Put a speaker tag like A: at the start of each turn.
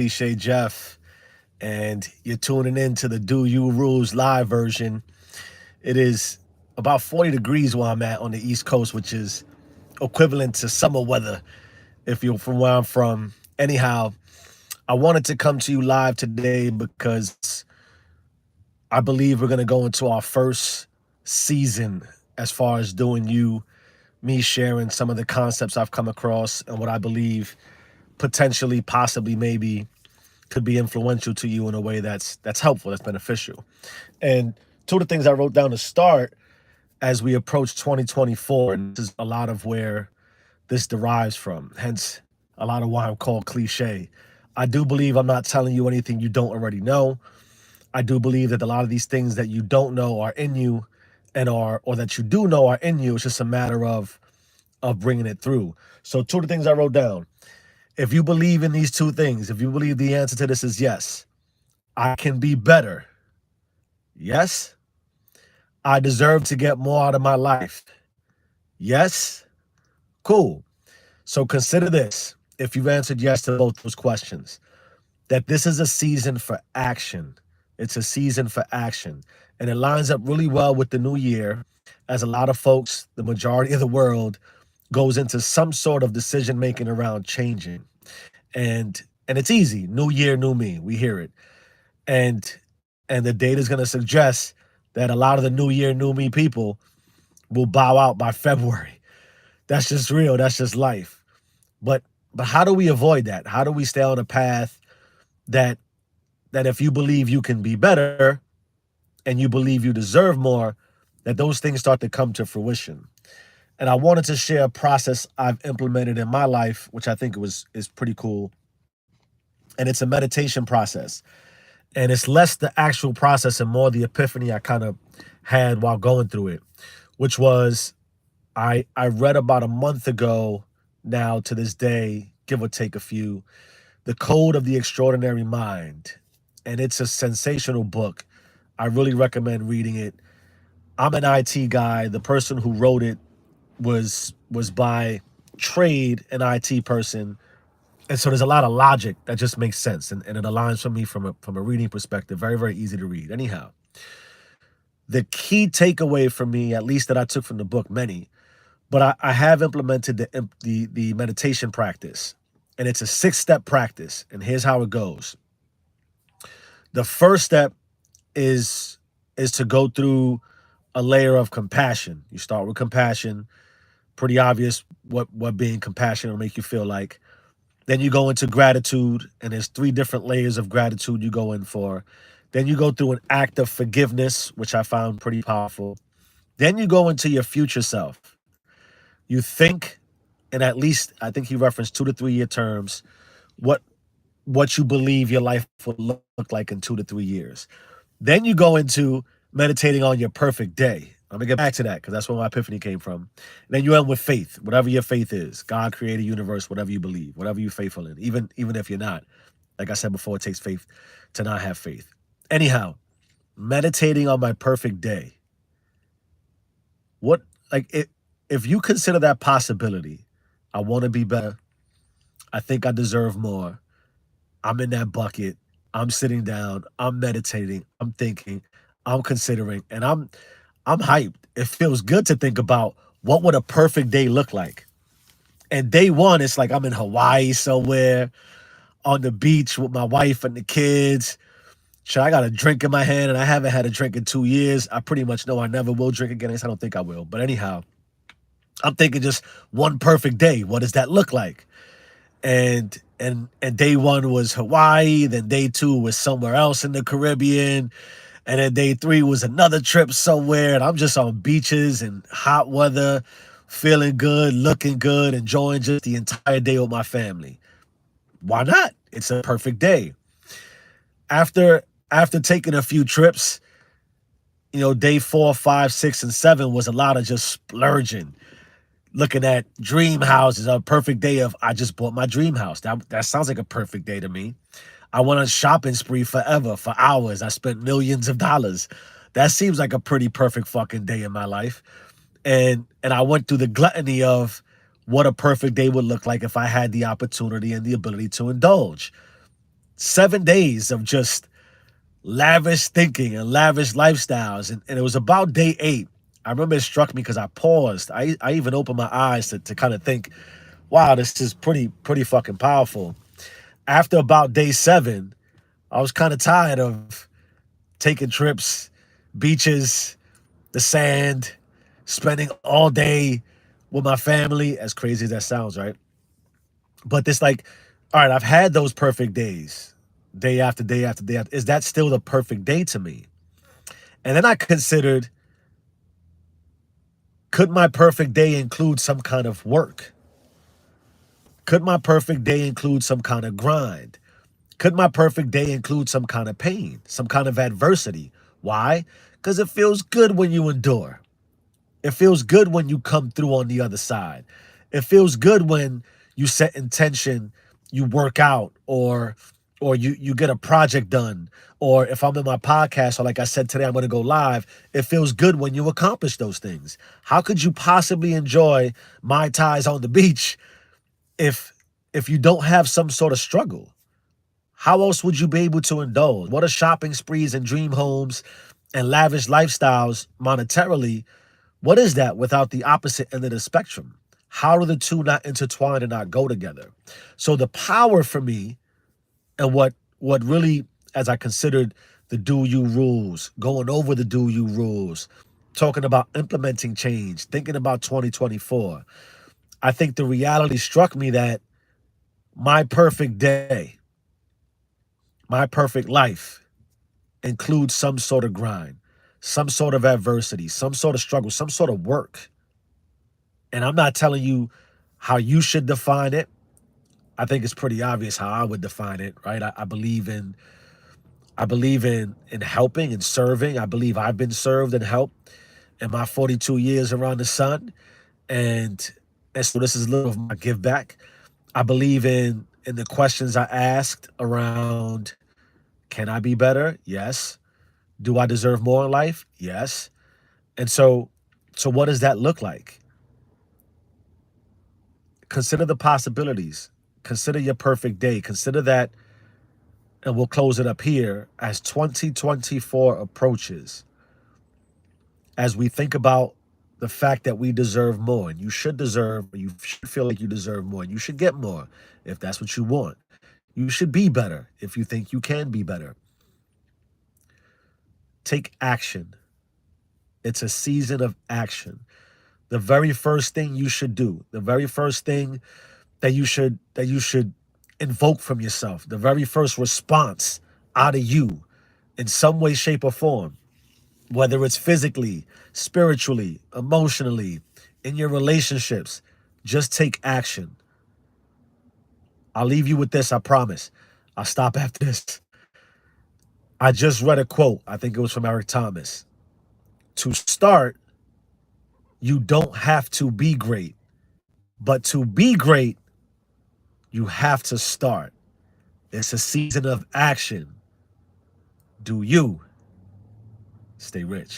A: Cliche Jeff, and you're tuning in to the Do You Rules live version. It is about 40 degrees where I'm at on the East Coast, which is equivalent to summer weather if you're from where I'm from. Anyhow, I wanted to come to you live today because I believe we're going to go into our first season as far as doing you, me sharing some of the concepts I've come across and what I believe potentially, possibly, maybe could be influential to you in a way that's helpful, that's beneficial. And two of the things I wrote down to start as we approach 2024, and this is a lot of where this derives from, hence a lot of why I'm called cliche. I do believe I'm not telling you anything you don't already know. I do believe that a lot of these things that you don't know are in you and are or that you do know are in you. It's just a matter of bringing it through. So two of the things I wrote down. If you believe in these two things, if you believe the answer to this is yes, I can be better. Yes, I deserve to get more out of my life. Yes, cool. So consider this, if you've answered yes to both those questions, that this is a season for action. It's a season for action. And it lines up really well with the new year, as a lot of folks, the majority of the world, goes into some sort of decision making around changing. And it's easy. New year, new me. We hear it. And and the data is going to suggest that a lot of the new year, new me people will bow out by February. That's just real. That's just life. But but how do we avoid that? How do we stay on a path that that if you believe you can be better and you believe you deserve more, that those things start to come to fruition? And I wanted to share a process I've implemented in my life, which I think was is pretty cool. And it's a meditation process. And it's less the actual process and more the epiphany I kind of had while going through it, which was I read about a month ago now to this day, give or take a few, The Code of the Extraordinary Mind. And it's a sensational book. I really recommend reading it. I'm an IT guy. The person who wrote it was by trade an IT person. And so there's a lot of logic that just makes sense, and it aligns for me from a reading perspective. Very, very easy to read. Anyhow, the key takeaway for me, at least that I took from the book, many, but I have implemented the meditation practice, and it's a 6-step practice. And here's how it goes. The first step is to go through a layer of compassion. You start with compassion. Pretty obvious what being compassionate will make you feel like. Then you go into gratitude, and there's 3 different layers of gratitude you go in for. Then you go through an act of forgiveness, which I found pretty powerful. Then you go into your future self. You think, and at least I think he referenced 2 to 3 year terms, what what you believe your life will look like in 2 to 3 years. Then you go into meditating on your perfect day. I'm gonna get back to that because that's where my epiphany came from. And then you end with faith, whatever your faith is. God created universe, whatever you believe, whatever you're faithful in, even if you're not. Like I said before, it takes faith to not have faith. Anyhow, meditating on my perfect day. What like it if you consider that possibility, I want to be better. I think I deserve more. I'm in that bucket. I'm sitting down. I'm meditating. I'm thinking. I'm considering, and I'm hyped. It feels good to think about what would a perfect day look like. And day one, it's like I'm in Hawaii somewhere on the beach with my wife and the kids. Sure, I got a drink in my hand, and I haven't had a drink in 2 years. I pretty much know I never will drink again. At least I don't think I will. But anyhow, I'm thinking just one perfect day. What does that look like? And day one was Hawaii, then day two was somewhere else in the Caribbean, and then day three was another trip somewhere, and I'm just on beaches and hot weather, feeling good, looking good, enjoying just the entire day with my family. Why not? It's a perfect day. After taking a few trips, day 4, 5, 6, and 7 was a lot of just splurging, looking at dream houses. A perfect day of I just bought my dream house. That sounds like a perfect day to me. I went on a shopping spree forever, for hours. I spent millions of dollars. That seems like a pretty perfect fucking day in my life. And I went through the gluttony of what a perfect day would look like if I had the opportunity and the ability to indulge. 7 days of just lavish thinking and lavish lifestyles. And it was about day 8. I remember it struck me because I paused. I even opened my eyes to kind of think, wow, this is pretty fucking powerful. After about day 7, I was kind of tired of taking trips, beaches, the sand, spending all day with my family, as crazy as that sounds, right? But this like, all right, I've had those perfect days, day after day after day. Is that still the perfect day to me? And then I considered, could my perfect day include some kind of work? Could my perfect day include some kind of grind? Could my perfect day include some kind of pain, some kind of adversity? Why? Because it feels good when you endure. It feels good when you come through on the other side. It feels good when you set intention, you work out, or you get a project done. Or if I'm in my podcast, or like I said today, I'm going to go live. It feels good when you accomplish those things. How could you possibly enjoy Mai Tais on the beach if you don't have some sort of struggle? How else would you be able to indulge? What are shopping sprees and dream homes and lavish lifestyles monetarily? What is that without the opposite end of the spectrum? How do the two not intertwine and not go together? So the power for me, and what really, as I considered the do you rules, going over the do you rules, talking about implementing change, thinking about 2024, I think the reality struck me that my perfect day, my perfect life includes some sort of grind, some sort of adversity, some sort of struggle, some sort of work. And I'm not telling you how you should define it. I think it's pretty obvious how I would define it, right? I believe in helping and serving. I believe I've been served and helped in my 42 years around the sun. And so this is a little of my give back. I believe in the questions I asked around, can I be better? Yes. Do I deserve more in life? Yes. And so what does that look like? Consider the possibilities. Consider your perfect day. Consider that, and we'll close it up here as 2024 approaches, as we think about the fact that we deserve more, and you should deserve, you should feel like you deserve more, and you should get more if that's what you want. You should be better if you think you can be better. Take action. It's a season of action. The very first thing you should do, the very first thing that you should invoke from yourself, the very first response out of you in some way, shape, or form, whether it's physically, spiritually, emotionally, in your relationships, just take action. I'll leave you with this, I promise. I'll stop after this. I just read a quote, I think it was from Eric Thomas. To start, you don't have to be great, but to be great, you have to start. It's a season of action. Do you stay rich?